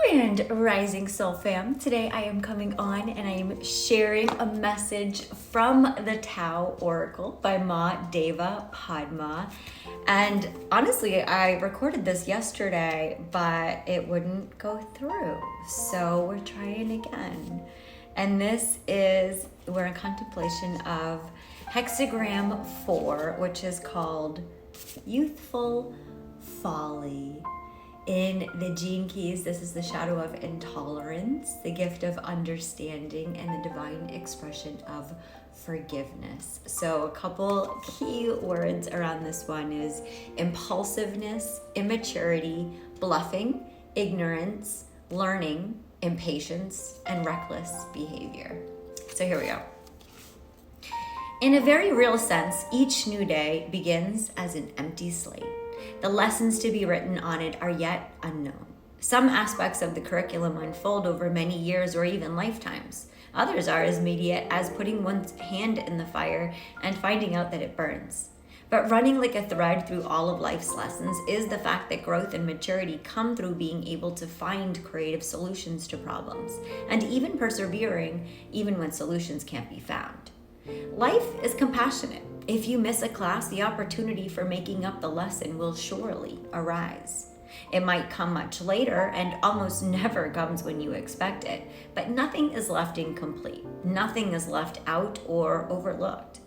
Grand Rising Soul Fam. Today I am coming on and I am sharing a message from the Tao Oracle by Ma Deva Padma. And honestly, I recorded this yesterday, but it wouldn't go through. So we're trying again. And we're in contemplation of hexagram 4, which is called Youthful, Folly. In the Gene Keys, this is the shadow of intolerance, the gift of understanding, and the divine expression of forgiveness. So a couple key words around this one is impulsiveness, immaturity, bluffing, ignorance, learning, impatience, and reckless behavior. So here we go. In a very real sense, each new day begins as an empty slate. The lessons to be written on it are yet unknown. Some aspects of the curriculum unfold over many years or even lifetimes. Others are as immediate as putting one's hand in the fire and finding out that it burns. But running like a thread through all of life's lessons is the fact that growth and maturity come through being able to find creative solutions to problems, and even persevering even when solutions can't be found. Life is compassionate. If you miss a class, the opportunity for making up the lesson will surely arise. It might come much later and almost never comes when you expect it, but nothing is left incomplete. Nothing is left out or overlooked.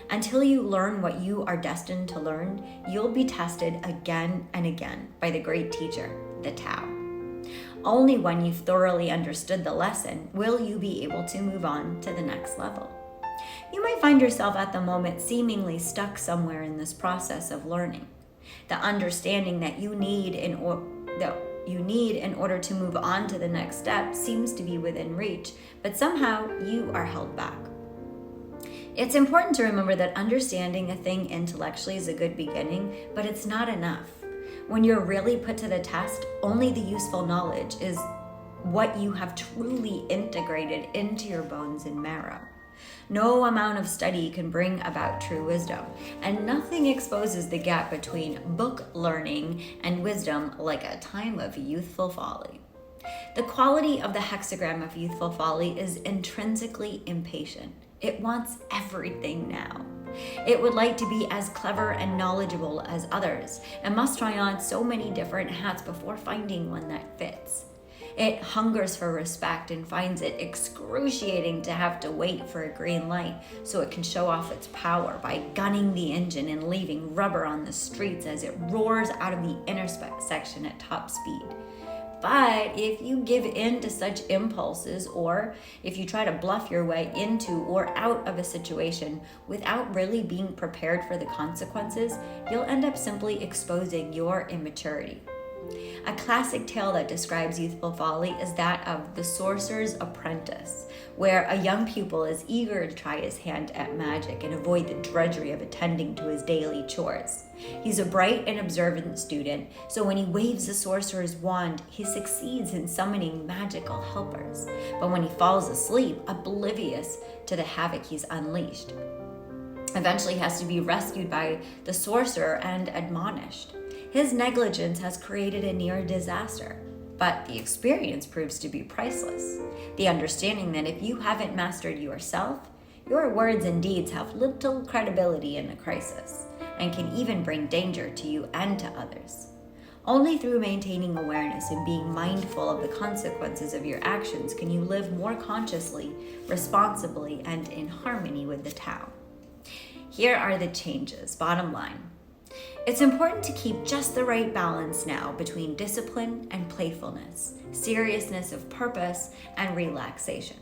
Until you learn what you are destined to learn, you'll be tested again and again by the great teacher, the Tao. Only when you've thoroughly understood the lesson will you be able to move on to the next level. You might find yourself at the moment seemingly stuck somewhere in this process of learning. The understanding that you need in order to move on to the next step seems to be within reach, but somehow you are held back. It's important to remember that understanding a thing intellectually is a good beginning, but it's not enough. When you're really put to the test, only the useful knowledge is what you have truly integrated into your bones and marrow. No amount of study can bring about true wisdom, and nothing exposes the gap between book learning and wisdom like a time of youthful folly. The quality of the hexagram of youthful folly is intrinsically impatient. It wants everything now. It would like to be as clever and knowledgeable as others, and must try on so many different hats before finding one that fits. It hungers for respect and finds it excruciating to have to wait for a green light so it can show off its power by gunning the engine and leaving rubber on the streets as it roars out of the intersection at top speed. But if you give in to such impulses, or if you try to bluff your way into or out of a situation without really being prepared for the consequences, you'll end up simply exposing your immaturity. A classic tale that describes youthful folly is that of the sorcerer's apprentice, where a young pupil is eager to try his hand at magic and avoid the drudgery of attending to his daily chores. He's a bright and observant student, so when he waves the sorcerer's wand, he succeeds in summoning magical helpers. But when he falls asleep, oblivious to the havoc he's unleashed, eventually he has to be rescued by the sorcerer and admonished. His negligence has created a near disaster, but the experience proves to be priceless. The understanding that if you haven't mastered yourself, your words and deeds have little credibility in a crisis, and can even bring danger to you and to others. Only through maintaining awareness and being mindful of the consequences of your actions can you live more consciously, responsibly, and in harmony with the Tao. Here are the changes. Bottom line. It's important to keep just the right balance now between discipline and playfulness, seriousness of purpose and relaxation.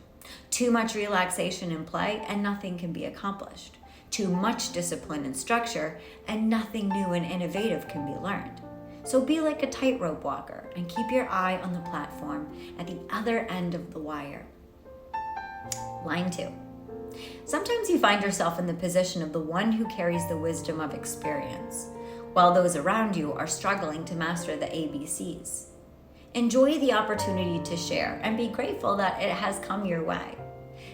Too much relaxation and play and nothing can be accomplished. Too much discipline and structure and nothing new and innovative can be learned. So be like a tightrope walker and keep your eye on the platform at the other end of the wire. Line 2. Sometimes you find yourself in the position of the one who carries the wisdom of experience, while those around you are struggling to master the ABCs. Enjoy the opportunity to share and be grateful that it has come your way.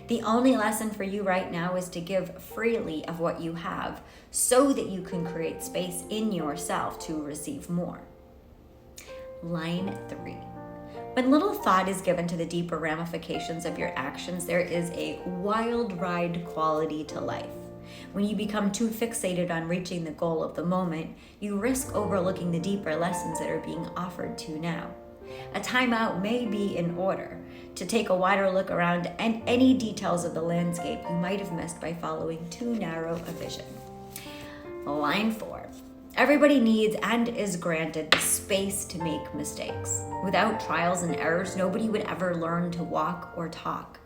The only lesson for you right now is to give freely of what you have so that you can create space in yourself to receive more. Line 3. When little thought is given to the deeper ramifications of your actions, there is a wild ride quality to life. When you become too fixated on reaching the goal of the moment, you risk overlooking the deeper lessons that are being offered to you now. A timeout may be in order to take a wider look around and any details of the landscape you might have missed by following too narrow a vision. Line 4. Everybody needs and is granted the space to make mistakes. Without trials and errors, nobody would ever learn to walk or talk.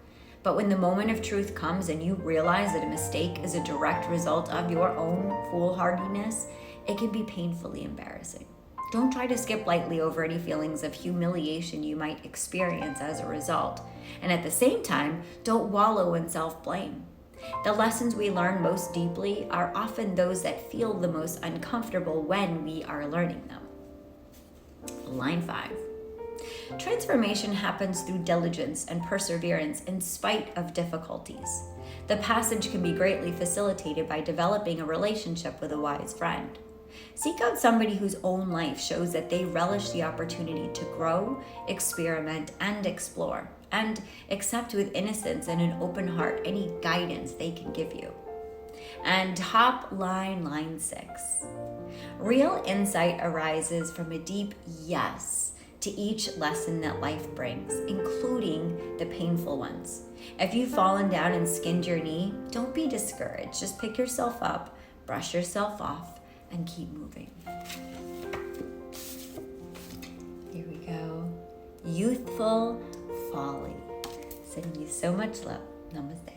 But when the moment of truth comes and you realize that a mistake is a direct result of your own foolhardiness, it can be painfully embarrassing. Don't try to skip lightly over any feelings of humiliation you might experience as a result. And at the same time, don't wallow in self-blame. The lessons we learn most deeply are often those that feel the most uncomfortable when we are learning them. Line 5. Transformation happens through diligence and perseverance in spite of difficulties. The passage can be greatly facilitated by developing a relationship with a wise friend. Seek out somebody whose own life shows that they relish the opportunity to grow, experiment, and explore, and accept with innocence and an open heart any guidance they can give you. And top line 6. Real insight arises from a deep yes to each lesson that life brings, including the painful ones. If you've fallen down and skinned your knee, don't be discouraged. Just pick yourself up, brush yourself off, and keep moving. Here we go. Youthful, Folly. Sending you so much love. Namaste.